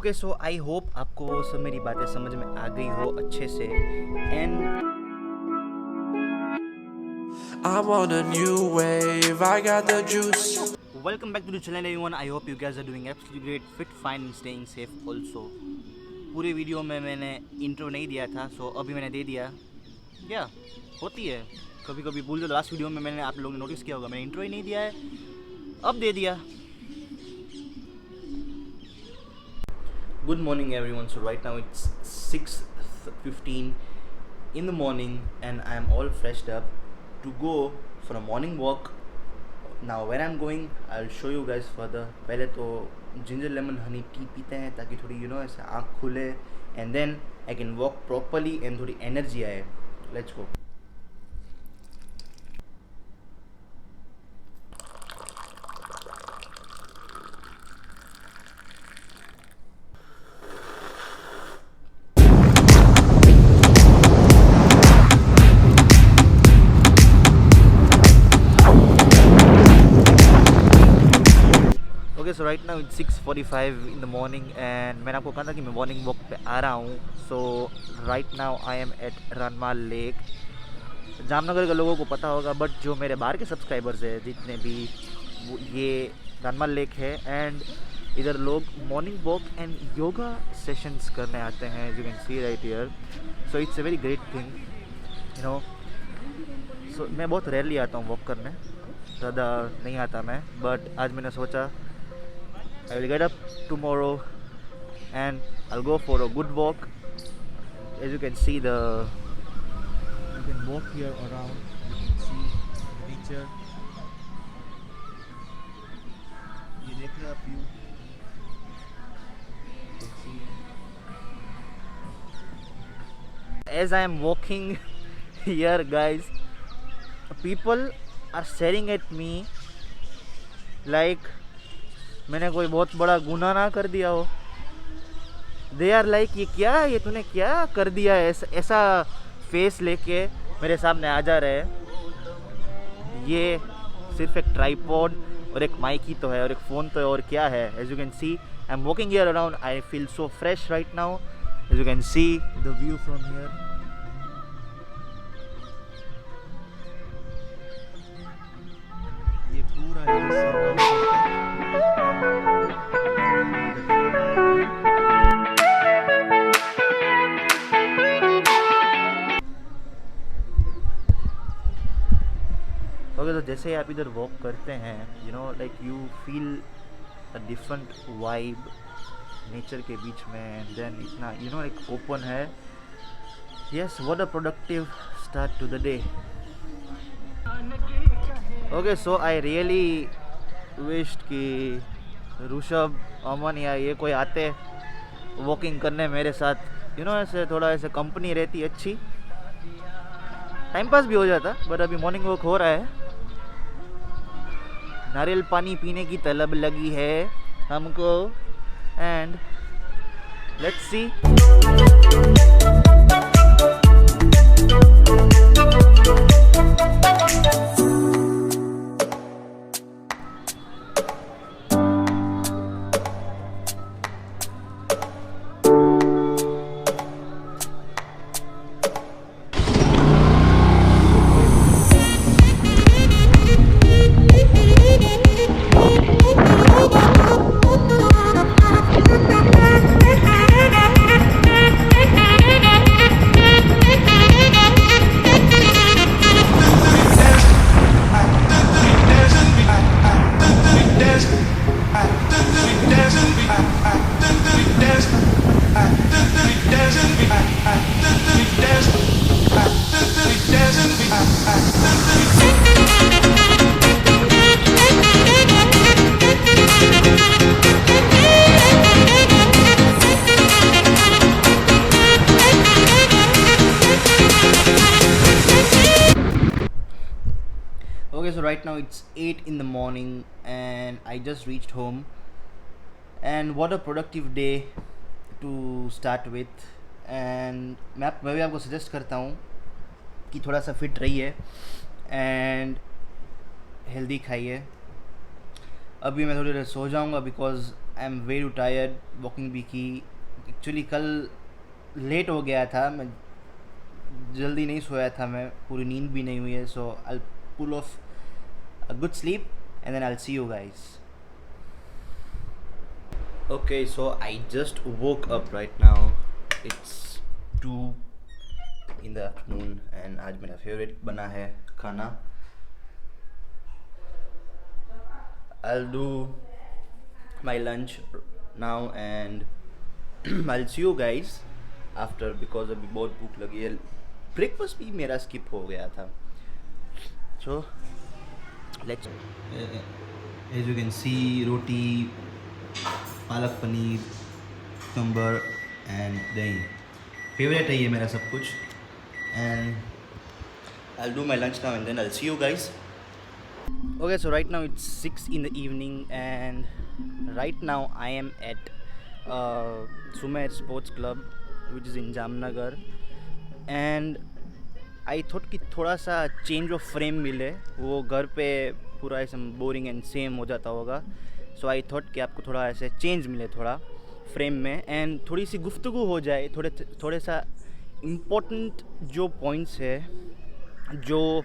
Okay so I hope आपको सब मेरी बातें समझ में आ गई हो अच्छे से and I'm on a new wave, I got the juice. Welcome back to the channel everyone. I hope you guys are doing absolutely great, fit, fine and staying safe also. पूरे वीडियो में मैंने intro नहीं दिया था, सो अभी मैंने दे दिया। क्या होती है कभी कभी भूल जाओ। लास्ट वीडियो में मैंने आप लोगों ने नोटिस किया होगा मैंने इंट्रो ही नहीं दिया है, अब दे दिया। Good morning everyone. So right now it's 6:15 in the morning and I am all freshed up to go for a morning walk. Now where I'm going I'll show you guys further. पहले तो ginger lemon honey tea पीते हैं ताकि थोड़ी ऐसे आँख खुले and then I can walk properly and थोड़ी energy आए. Let's go. Okay so right now it's 6:45 in the morning and मैंने आपको कहा था कि मैं मॉर्निंग वॉक पे आ रहा हूँ। So right now I am at Ranmal lake. Jamnagar के लोगों को पता होगा बट जो मेरे बाहर के सब्सक्राइबर्स हैं जितने भी ये रनमाल लेक है एंड इधर लोग morning walk and yoga sessions करने आते हैं। You can C right here. So it's a very great thing so मैं बहुत रेयरली आता हूँ वॉक करने, ज़्यादा नहीं आता मैं, बट आज मैंने सोचा I will get up tomorrow and I'll go for a good walk. As you can see you can walk here around, you can see the nature. ये देख रहे आप view, you can see. As I am walking here guys, people are staring at me like मैंने कोई बहुत बड़ा गुनाह ना कर दिया हो। दे आर लाइक ये क्या, ये तूने क्या कर दिया है, ऐसा फेस लेके मेरे सामने आ जा रहे हैं। ये सिर्फ एक ट्राइपॉड और एक माइक ही तो है और एक फ़ोन तो है, और क्या है। As you can see I am walking here around, I feel so fresh right now. As you can see the view from here. ये पूरा ओके तो जैसे आप इधर वॉक करते हैं like you feel a different vibe nature के बीच में। देन इतना एक ओपन है। Yes, what a productive start to the day. Okay so I really wished कि ऋषभ, अमन या ये कोई आते वॉकिंग करने मेरे साथ। ऐसे थोड़ा ऐसे कंपनी रहती अच्छी, टाइम पास भी हो जाता। बट अभी मॉर्निंग वॉक हो रहा है। नारियल पानी पीने की तलब लगी है हमको and let's see. Okay, so right now it's 8 in the morning and I just reached home and what a productive day to start with. And मैं भी आपको सजेस्ट करता हूँ कि थोड़ा सा फिट रहिए एंड हेल्दी खाइए। अभी मैं थोड़ी देर सो जाऊँगा because I am very tired, walking भी की। एक्चुअली कल लेट हो गया था, मैं जल्दी नहीं सोया था, मैं पूरी नींद भी नहीं हुई है. सो आई पुल of a good sleep and then I'll see you guys. Okay, so I just woke up right now. It's 2 in the afternoon and आज मेरा favorite बना है खाना. I'll do my lunch now and I'll see you guys after because अभी बहुत भूख लगी है. ब्रेकफास्ट भी मेरा स्किप हो गया था. So let's as you can see, roti, palak paneer, cucumber and दही. फेवरेट है ये मेरा सब कुछ. And I'll do my lunch now and then I'll see you guys. Okay, so right now it's 6 in the evening and right now I am at Sumer Sports Club which is in Jamnagar and I thought कि थोड़ा सा change of frame मिले, वो घर पे पूरा ऐसा boring and same हो जाता होगा. सो आई थॉट कि आपको थोड़ा ऐसे चेंज मिले थोड़ा फ्रेम में एंड थोड़ी सी गुफ्तगू हो जाए. थोड़े सा इम्पोर्टेंट जो पॉइंट्स है, जो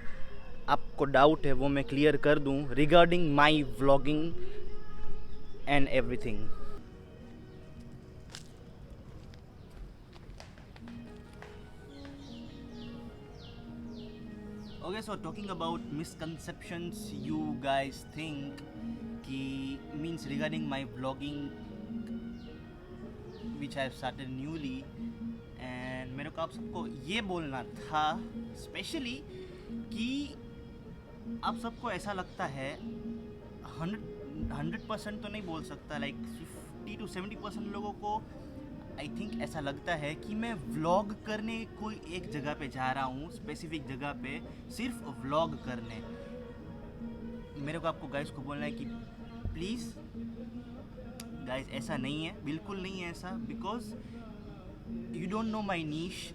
आपको डाउट है, वो मैं क्लियर कर दूं regarding my vlogging and everything. Okay, so talking about misconceptions you guys think कि means regarding my vlogging which I have started newly and मेरे को आप सबको ये बोलना था स्पेशली कि आप सबको ऐसा लगता है 100% तो नहीं बोल सकता, लाइक 50 to 70% लोगों को आई थिंक ऐसा लगता है कि मैं व्लॉग करने कोई एक जगह पे जा रहा हूँ, स्पेसिफिक जगह पे सिर्फ व्लॉग करने. मेरे को आपको गाइस को बोलना है कि प्लीज़ गाइस ऐसा नहीं है, बिल्कुल नहीं है ऐसा. Because you don't know my niche.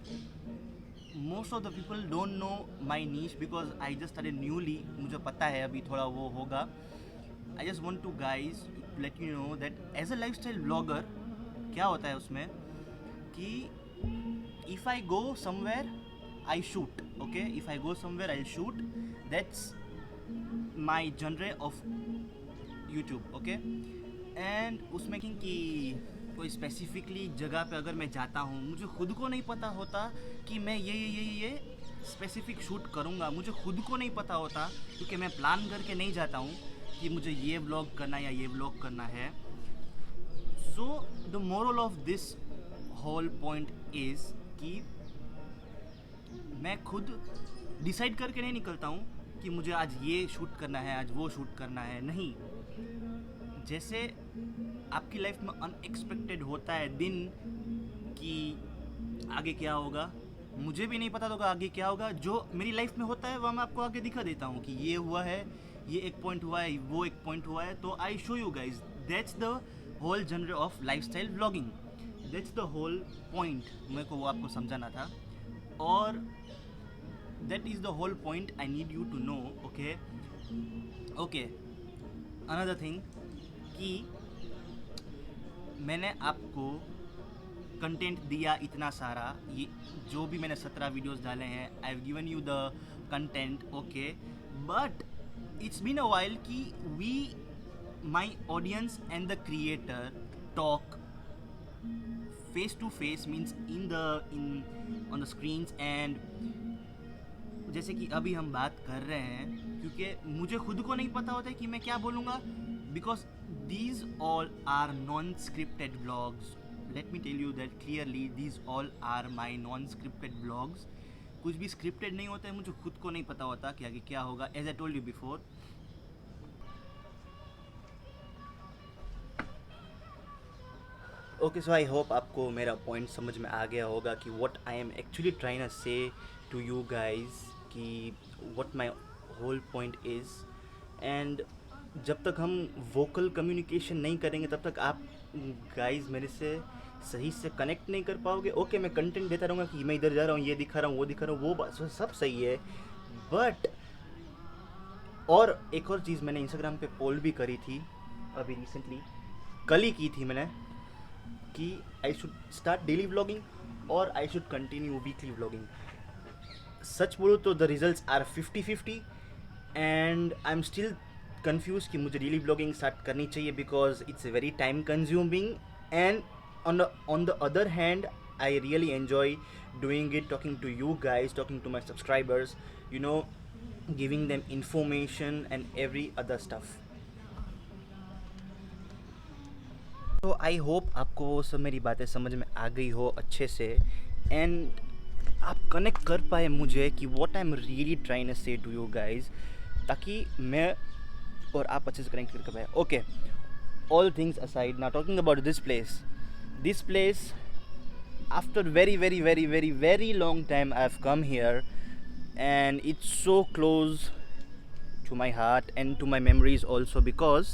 Most of the people don't know my niche because I just started newly. मुझे पता है अभी थोड़ा वो होगा. I just want to guys let you know that as a life style vlogger क्या होता है उसमें कि if I go somewhere I shoot. Okay, if I go somewhere I shoot. That's my genre of YouTube. Okay, and उसमें कि कोई specifically जगह पे अगर मैं जाता हूँ, मुझे खुद को नहीं पता होता कि मैं ये स्पेसिफिक शूट करूँगा. मुझे खुद को नहीं पता होता क्योंकि मैं प्लान करके नहीं जाता हूँ कि मुझे ये व्लॉग करना या ये व्लॉग करना है. So the moral of this whole point is कि मैं खुद डिसाइड करके नहीं निकलता हूँ कि मुझे आज ये शूट करना है, आज वो शूट करना है. नहीं, जैसे आपकी लाइफ में अनएक्सपेक्टेड होता है दिन कि आगे क्या होगा, मुझे भी नहीं पता होगा आगे क्या होगा. जो मेरी लाइफ में होता है वह मैं आपको आगे दिखा देता हूँ कि ये हुआ है, ये एक पॉइंट हुआ है, वो एक पॉइंट हुआ है. तो I show you guys. That's the whole genre of lifestyle vlogging. That's the whole point. मेरे को वो आपको समझाना था और that is the whole point I need you to know. Okay okay, another thing कि मैंने आपको कंटेंट दिया इतना सारा, ये जो भी मैंने 17 वीडियोस डाले हैं, I have given you the content. Okay, but it's been a while कि my audience and the creator talk face to face, means on the screens. and जैसे कि अभी हम बात कर रहे हैं क्योंकि मुझे खुद को नहीं पता होता है कि मैं क्या बोलूँगा, because these all are non-scripted vlogs. Let me tell you that clearly, these all are my non-scripted vlogs. कुछ भी स्क्रिप्टेड नहीं होता है, मुझे खुद को नहीं पता होता कि आगे क्या होगा. As I told you before, okay, so I hope आपको मेरा पॉइंट समझ में आ गया होगा कि what I am actually trying to say to you guys, कि what my whole point is. And जब तक हम वोकल कम्युनिकेशन नहीं करेंगे तब तक आप गाइज मेरे से सही से कनेक्ट नहीं कर पाओगे. ओके, मैं कंटेंट देता रहूँगा कि मैं इधर जा रहा हूँ, ये दिखा रहा हूँ, वो दिखा रहा हूँ, वो बात सब सही है. बट और एक और चीज़ मैंने इंस्टाग्राम पे पोल भी करी थी अभी रिसेंटली कल ही की थी मैंने कि I should start daily vlogging और I should continue weekly vlogging. सच बोलो तो the results are 50-50 and I am still confuse कि मुझे डेली व्लॉगिंग स्टार्ट करनी चाहिए because it's very time consuming and on the other hand I really enjoy doing it, talking to you guys, talking to my subscribers, you know, giving them information and every other stuff. तो आई hope आपको वो सब मेरी बातें समझ में आ गई हो अच्छे से एंड आप कनेक्ट कर पाए मुझे कि what I am really trying to say to you guys, ताकि मैं और आप अच्छे से कनेक्ट कर पाए. Okay, all things aside, now talking about this place after very long time I've come here and it's so close to my heart and to my memories also because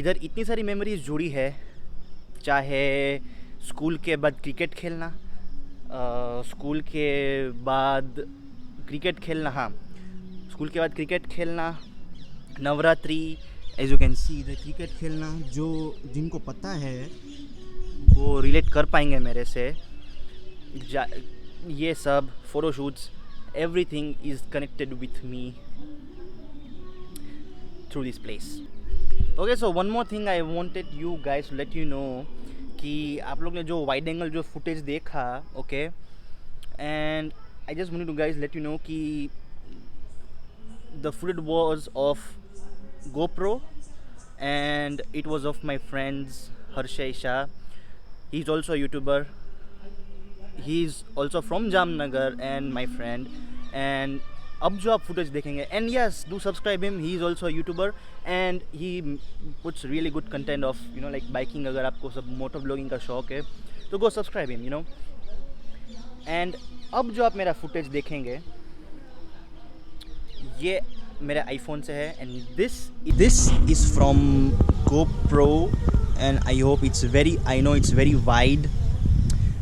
इधर इतनी सारी मेमोरीज जुड़ी है. चाहे school के बाद cricket खेलना, school के बाद क्रिकेट खेलना, हाँ स्कूल के बाद क्रिकेट खेलना, Navratri, as you can see इधर क्रिकेट खेलना. जो जिनको पता है वो रिलेट कर पाएंगे मेरे से. ये सब photoshoots, everything is connected with me through this place. Okay, so one more thing I wanted you guys to let you know कि आप लोग ने जो वाइड एंगल जो फुटेज देखा, ओके, and I just wanted to guys let you know कि the footage was of GoPro and it was of my friends Harshay Shah. He's also a YouTuber. He's also from Jamnagar and my friend. And अब जो आप footage देखेंगे, and yes, do subscribe him. He is also a YouTuber and he puts really good content of, you know, like biking. अगर आपको सब motor vlogging का शौक है तो go subscribe him, you know. And अब जो आप मेरा footage देखेंगे ये मेरे iPhone से है and this is from GoPro. And I hope I know it's very wide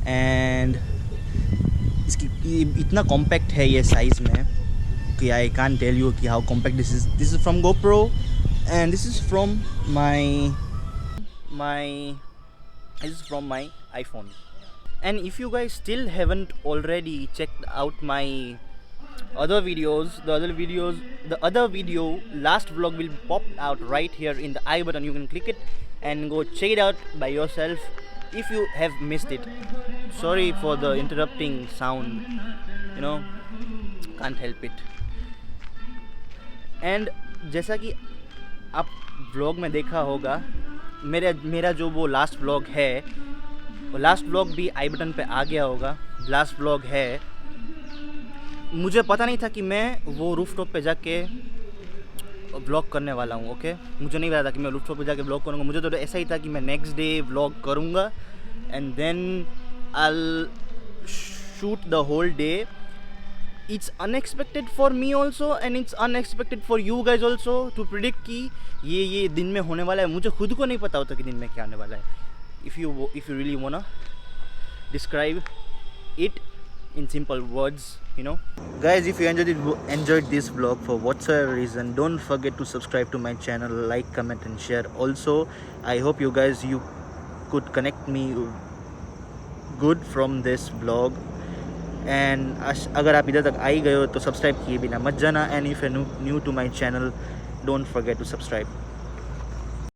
and इसकी इतना compact है ये size में कि I can't tell you कि how compact this is. This is from GoPro and this is from my iPhone. And if you guys still haven't already checked out my other videos, the other video last vlog will pop out right here in the I button. You can click it and go check it out by yourself if you have missed it. Sorry for the interrupting sound, you know, can't help it. And जैसा कि आप vlog में देखा होगा, मेरा जो वो last vlog है, वो लास्ट vlog भी आई बटन पे आ गया होगा. लास्ट vlog है, मुझे पता नहीं था कि मैं वो रूफटॉप पे जाके व्लॉग करने वाला हूँ. ओके, मुझे नहीं पता था कि मैं रूफटॉप पे जाके व्लॉग करूँगा. मुझे तो ऐसा ही था कि मैं नेक्स्ट डे व्लॉग करूँगा and then I shoot the whole day. It's unexpected for me also and it's unexpected for you guys also to predict कि ये दिन में होने वाला है. मुझे खुद को नहीं पता होता कि दिन में क्या होने वाला है. If you really वांना describe it in simple words, you know. Guys, if you enjoyed this vlog for whatsoever reason, don't forget to subscribe to my channel, like, comment and share. Also, I hope you could connect me good from this vlog. And अगर आप इधर तक आई गए हो तो subscribe किए बिना मत जाना. And if you're new to my channel, don't forget to subscribe.